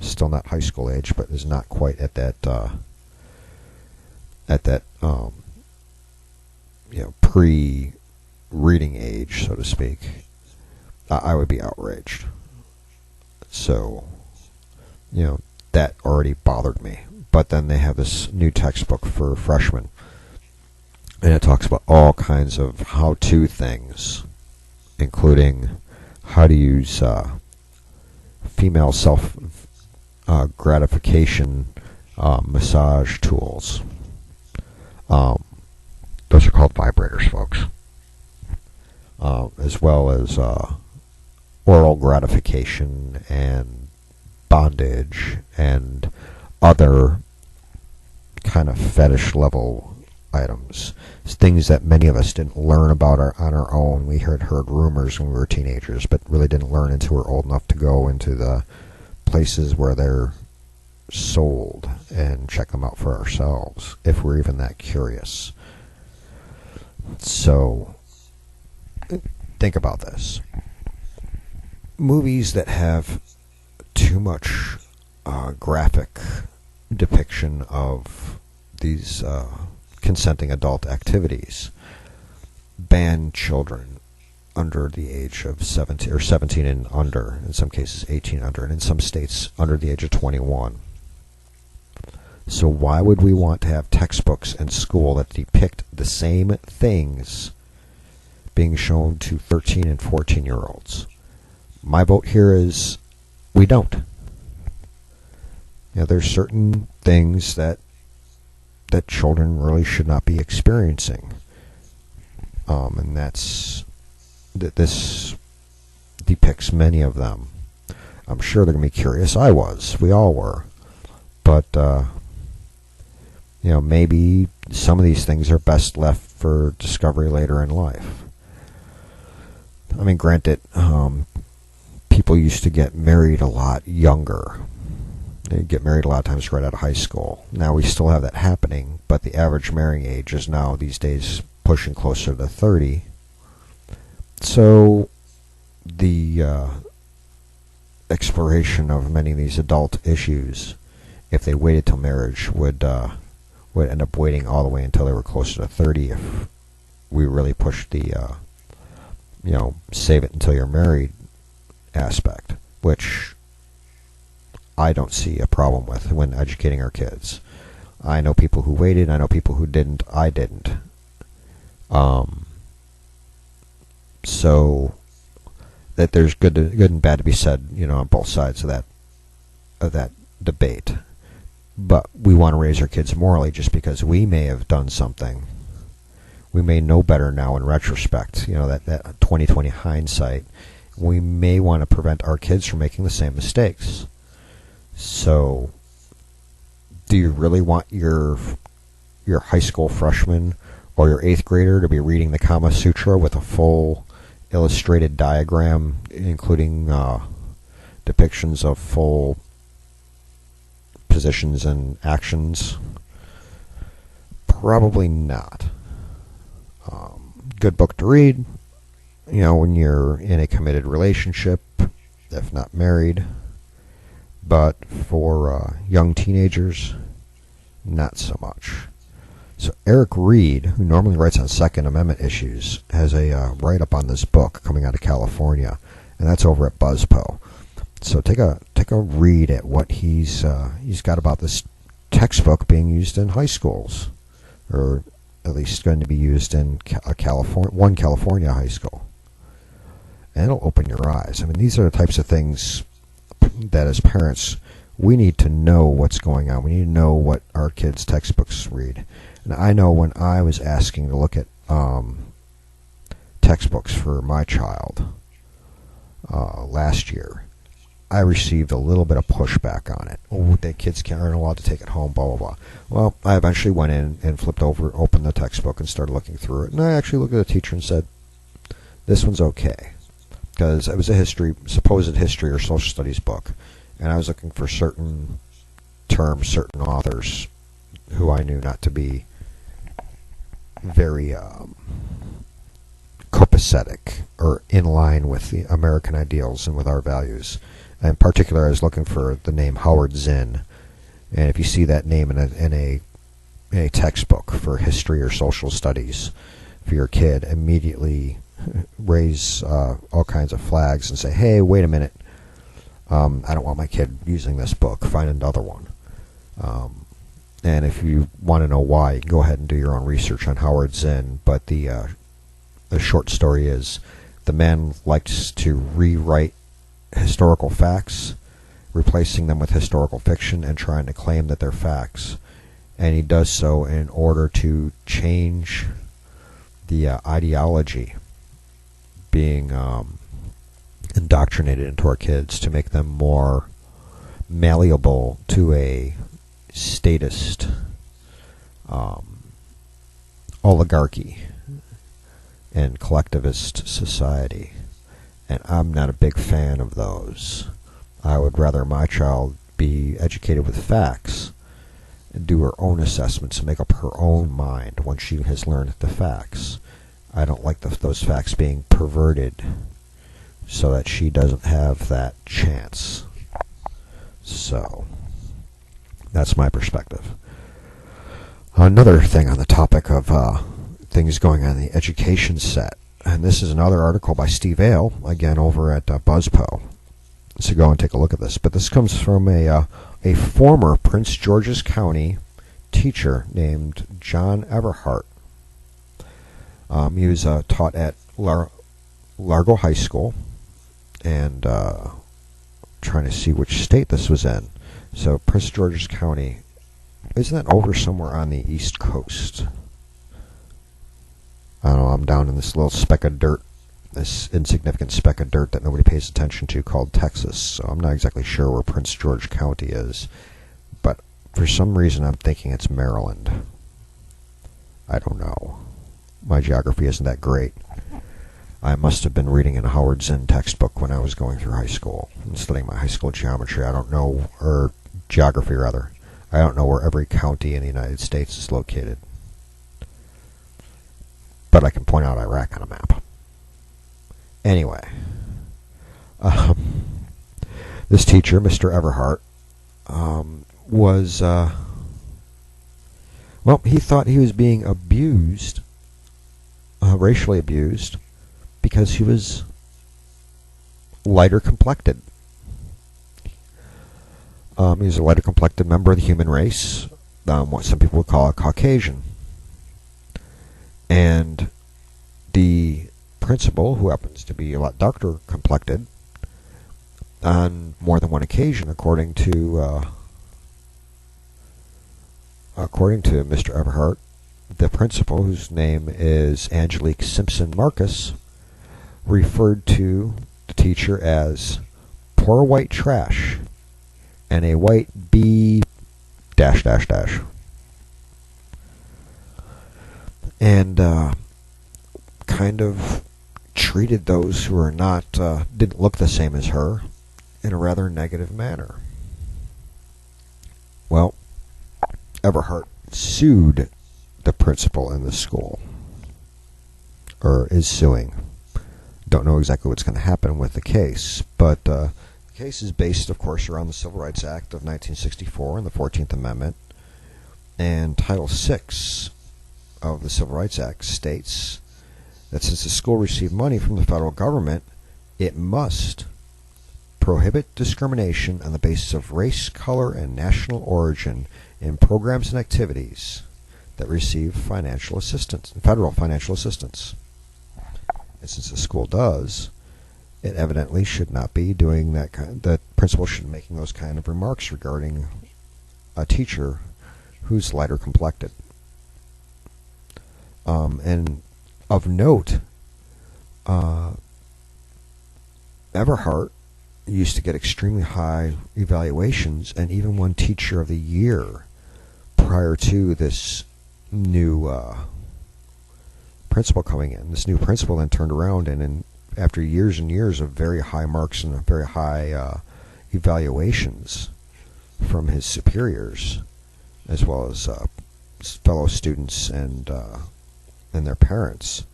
Still not high school age, but is not quite at that pre-reading age, so to speak, I would be outraged. So, that already bothered me. But then they have this new textbook for freshmen, and it talks about all kinds of how-to things, including how to use female self-gratification massage tools. Those are called vibrators, folks. As well as oral gratification and bondage and other kind of fetish level items. It's things that many of us didn't learn about on our own. We heard rumors when we were teenagers, but really didn't learn until we were old enough to go into the places where they're sold and check them out for ourselves, if we're even that curious. So, think about this. Movies that have too much graphic depiction of these consenting adult activities ban children under the age of 17, or 17 and under, in some cases 18 under, and in some states under the age of 21. So why would we want to have textbooks in school that depict the same things being shown to 13 and 14-year-olds? My vote here is we don't. There's certain things that children really should not be experiencing. And this depicts many of them. I'm sure they're going to be curious. I was. We all were. But, maybe some of these things are best left for discovery later in life. I mean, granted, people used to get married a lot younger. They get married a lot of times right out of high school. Now we still have that happening, but the average marrying age is now these days pushing closer to 30. So the exploration of many of these adult issues, if they waited till marriage, would end up waiting all the way until they were closer to 30 if we really pushed the save it until you're married aspect, which I don't see a problem with when educating our kids. I know people who waited, I know people who didn't, I didn't. So that there's good and bad to be said, on both sides of that debate. But we want to raise our kids morally just because we may have done something. We may know better now in retrospect, that 20/20 hindsight. We may want to prevent our kids from making the same mistakes. So, do you really want your high school freshman or your 8th grader to be reading the Kama Sutra with a full illustrated diagram, including depictions of full positions and actions? Probably not. Good book to read, when you're in a committed relationship, if not married. But for young teenagers, not so much. So Eric Reed, who normally writes on Second Amendment issues, has a write-up on this book coming out of California, and that's over at BuzzPo. So take a read at what he's got about this textbook being used in high schools, or at least going to be used in one California high school. And it'll open your eyes. I mean, these are the types of things that as parents, we need to know what's going on. We need to know what our kids' textbooks read. And I know when I was asking to look at textbooks for my child last year, I received a little bit of pushback on it. Oh, the kids aren't allowed to take it home, blah, blah, blah. Well, I eventually went in and opened the textbook and started looking through it. And I actually looked at the teacher and said, this one's okay. Because it was a supposed history or social studies book. And I was looking for certain terms, certain authors who I knew not to be very copacetic or in line with the American ideals and with our values. In particular, I was looking for the name Howard Zinn, and if you see that name in a textbook for history or social studies for your kid, immediately raise all kinds of flags and say, hey, wait a minute, I don't want my kid using this book, find another one. And if you want to know why, you can go ahead and do your own research on Howard Zinn, but the short story is the man likes to rewrite historical facts, replacing them with historical fiction and trying to claim that they're facts. And he does so in order to change the ideology being indoctrinated into our kids, to make them more malleable to a statist oligarchy and collectivist society. And I'm not a big fan of those. I would rather my child be educated with facts and do her own assessments and make up her own mind once she has learned the facts. I don't like those facts being perverted so that she doesn't have that chance. So, that's my perspective. Another thing on the topic of things going on in the education set, and this is another article by Steve Ale, again over at BuzzPo. So go and take a look at this. But this comes from a former Prince George's County teacher named John Everhart. He was taught at Largo High School, and trying to see which state this was in. So Prince George's County, isn't that over somewhere on the East Coast? I don't know, I'm down in this little speck of dirt, this insignificant speck of dirt that nobody pays attention to called Texas. So I'm not exactly sure where Prince George County is, but for some reason I'm thinking it's Maryland. I don't know. My geography isn't that great. I must have been reading in a Howard Zinn textbook when I was going through high school and studying my high school geometry. I don't know, or geography rather. I don't know where every county in the United States is located. But I can point out Iraq on a map. Anyway, this teacher, Mr. Everhart, was, he thought he was being abused, racially abused, because he was lighter complected. He was a lighter complected member of the human race, what some people would call a Caucasian. And the principal, who happens to be a lot darker complected, on more than one occasion, according to Mr. Everhart, the principal, whose name is Angelique Simpson Marcus, referred to the teacher as poor white trash and a white B ... and kind of treated those who are not didn't look the same as her in a rather negative manner. Well, Everhart sued the principal in the school, or is suing. Don't know exactly what's going to happen with the case, but the case is based, of course, around the Civil Rights Act of 1964 and the 14th Amendment. And Title VI of the Civil Rights Act states that since the school received money from the federal government, it must prohibit discrimination on the basis of race, color, and national origin in programs and activities that receive financial assistance, federal financial assistance. And since the school does, it evidently should not be doing that kind. The principal should be making those kind of remarks regarding a teacher who's lighter complected. And of note, Everhart used to get extremely high evaluations, and even won Teacher of the Year prior to this new principal coming in. This new principal then turned around and after years and years of very high marks and very high evaluations from his superiors, as well as fellow students and their parents.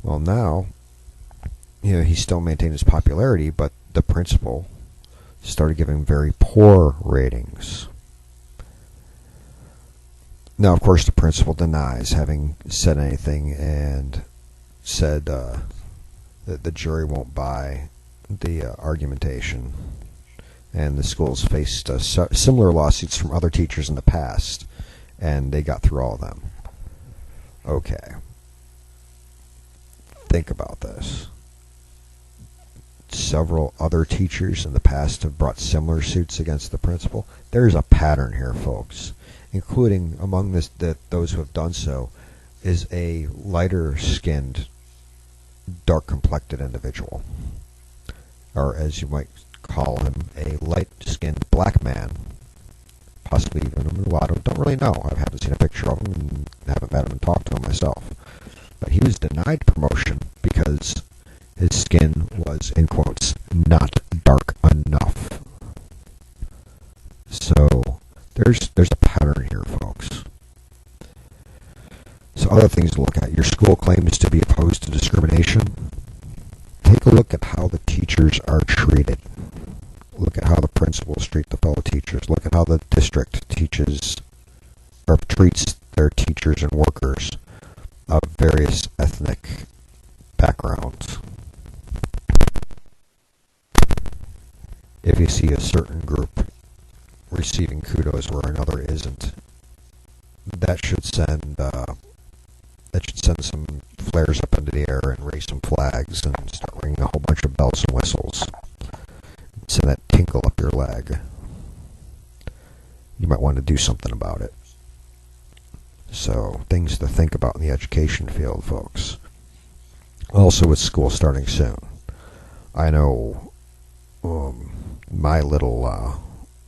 Well, now, he still maintained his popularity, but the principal started giving very poor ratings. Now, of course, the principal denies having said anything and said that the jury won't buy the argumentation. And the school's faced similar lawsuits from other teachers in the past, and they got through all of them. Okay. Think about this. Several other teachers in the past have brought similar suits against the principal. There's a pattern here, folks, including among those who have done so is a lighter-skinned, dark-complected individual, or as you might call him, a light-skinned black man, possibly even a mulatto. Don't really know. I haven't seen a picture of him and haven't met him and talked to him myself. But he was denied promotion because his skin was, in quotes, not dark enough. So there's a pattern here, folks. So other things to look at. Your school claims to be opposed to discrimination. Take a look at how the teachers are treated. Look at how the principals treat the fellow teachers. Look at how the district teaches or treats their teachers and workers of various ethnic backgrounds. If you see a certain group receiving kudos where another isn't, that should send some flares up into the air and raise some flags and start ringing a whole bunch of bells and whistles. Send that tinkle up your leg. You might want to do something about it. So, things to think about in the education field, folks. Also, with school starting soon. I know my little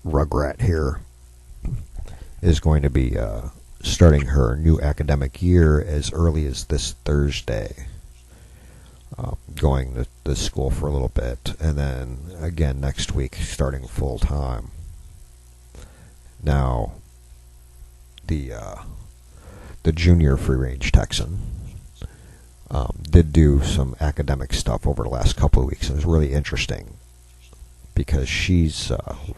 rugrat here is going to be starting her new academic year as early as this Thursday. Going to school for a little bit, and then again next week starting full time. Now, the junior free-range Texan did do some academic stuff over the last couple of weeks. It was really interesting because she's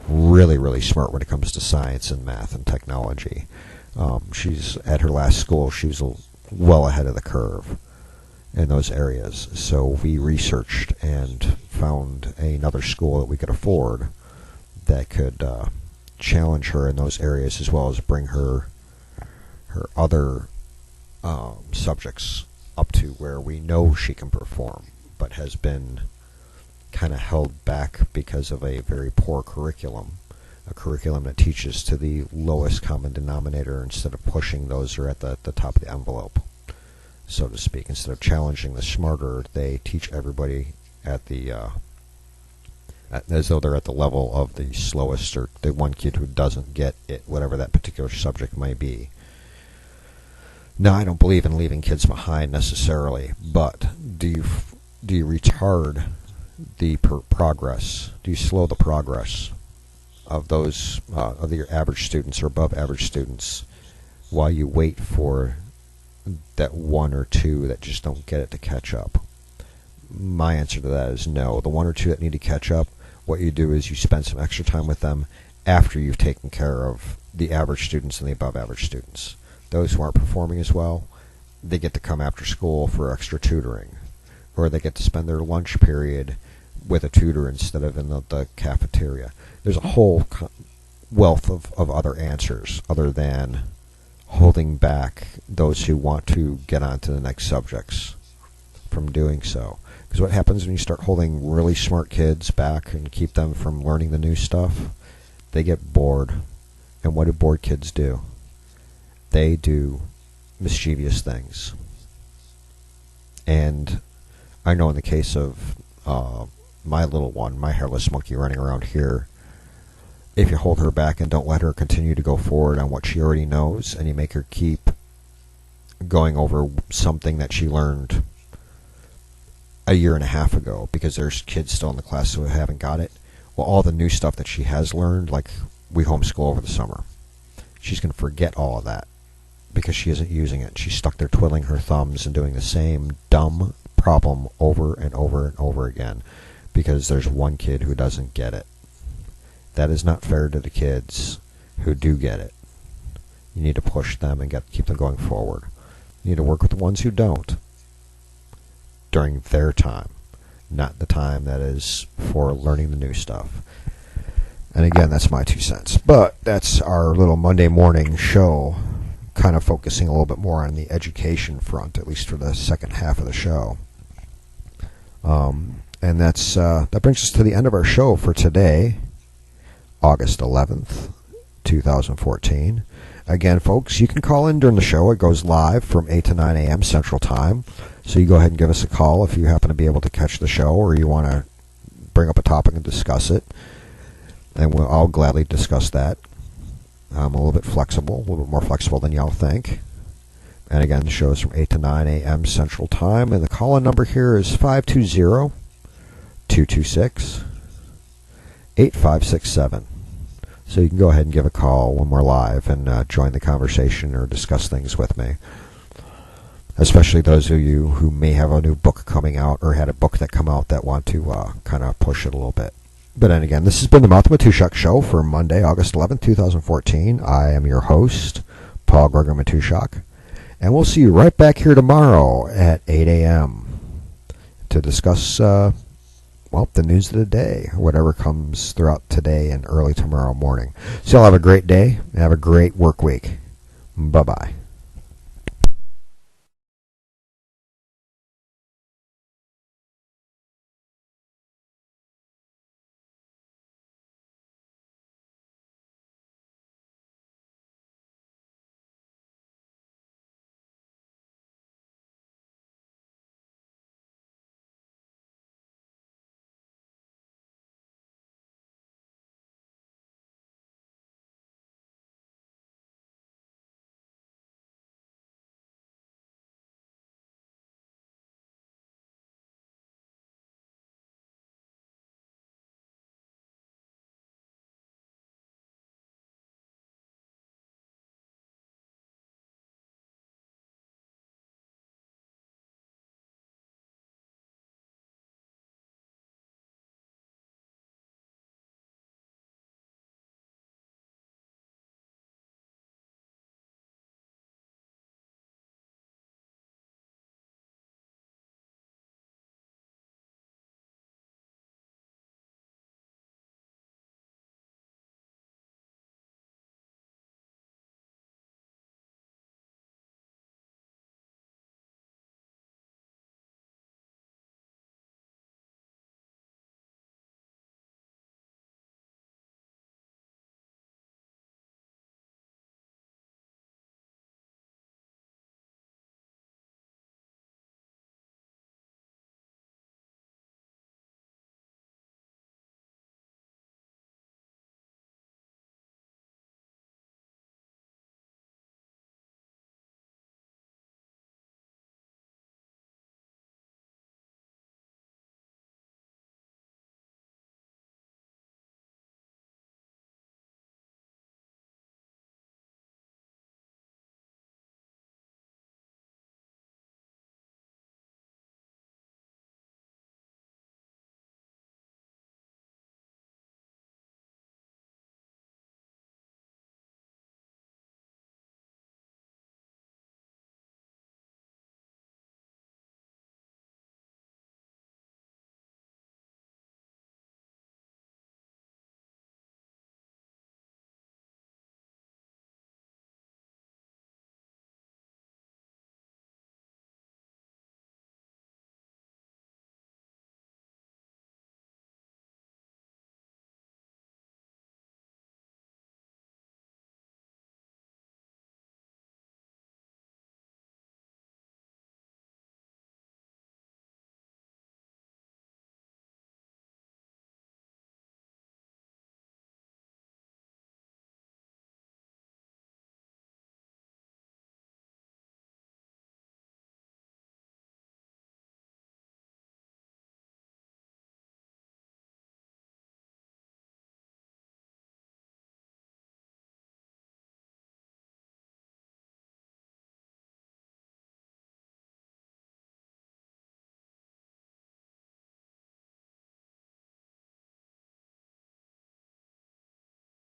really, really smart when it comes to science and math and technology. She's at her last school. She was well ahead of the curve in those areas. So we researched and found another school that we could afford that could challenge her in those areas, as well as bring her other subjects up to where we know she can perform, but has been kind of held back because of a very poor curriculum. A curriculum that teaches to the lowest common denominator instead of pushing those who are at the top of the envelope, so to speak. Instead of challenging the smarter, they teach everybody at the as though they're at the level of the slowest or the one kid who doesn't get it, whatever that particular subject may be. Now, I don't believe in leaving kids behind necessarily, but do you retard the progress? Do you slow the progress of those of your average students or above average students while you wait for that one or two that just don't get it to catch up? My answer to that is no. The one or two that need to catch up, what you do is you spend some extra time with them after you've taken care of the average students and the above average students. Those who aren't performing as well, they get to come after school for extra tutoring, or they get to spend their lunch period with a tutor instead of in the cafeteria. There's a whole wealth of other answers other than holding back those who want to get on to the next subjects from doing so. Because what happens when you start holding really smart kids back and keep them from learning the new stuff? They get bored. And what do bored kids do? They do mischievous things. And I know in the case of my little one, my hairless monkey running around here, if you hold her back and don't let her continue to go forward on what she already knows, and you make her keep going over something that she learned a year and a half ago, because there's kids still in the class who haven't got it, well, all the new stuff that she has learned, like we homeschool over the summer, she's going to forget all of that because she isn't using it. She's stuck there twiddling her thumbs and doing the same dumb problem over and over and over again because there's one kid who doesn't get it. That is not fair to the kids who do get it. You need to push them and keep them going forward. You need to work with the ones who don't during their time, not the time that is for learning the new stuff. And again, that's my 2 cents. But that's our little Monday morning show, kind of focusing a little bit more on the education front, at least for the second half of the show. And that brings us to the end of our show for today, August 11th, 2014. Again, folks, you can call in during the show. It goes live from 8 to 9 a.m. Central Time. So you go ahead and give us a call if you happen to be able to catch the show or you want to bring up a topic and discuss it. And I'll gladly discuss that. I'm a little bit flexible, a little bit more flexible than y'all think. And again, the show is from 8 to 9 a.m. Central Time. And the call-in number here is 520-226-8567. So you can go ahead and give a call when we're live and join the conversation or discuss things with me. Especially those of you who may have a new book coming out or had a book that come out that want to kind of push it a little bit. But then again, this has been the Matuszak Show for Monday, August 11th, 2014. I am your host, Paul-Gregory Matuszak. And we'll see you right back here tomorrow at 8 a.m. to discuss, the news of the day, or whatever comes throughout today and early tomorrow morning. So y'all have a great day and have a great work week. Bye-bye.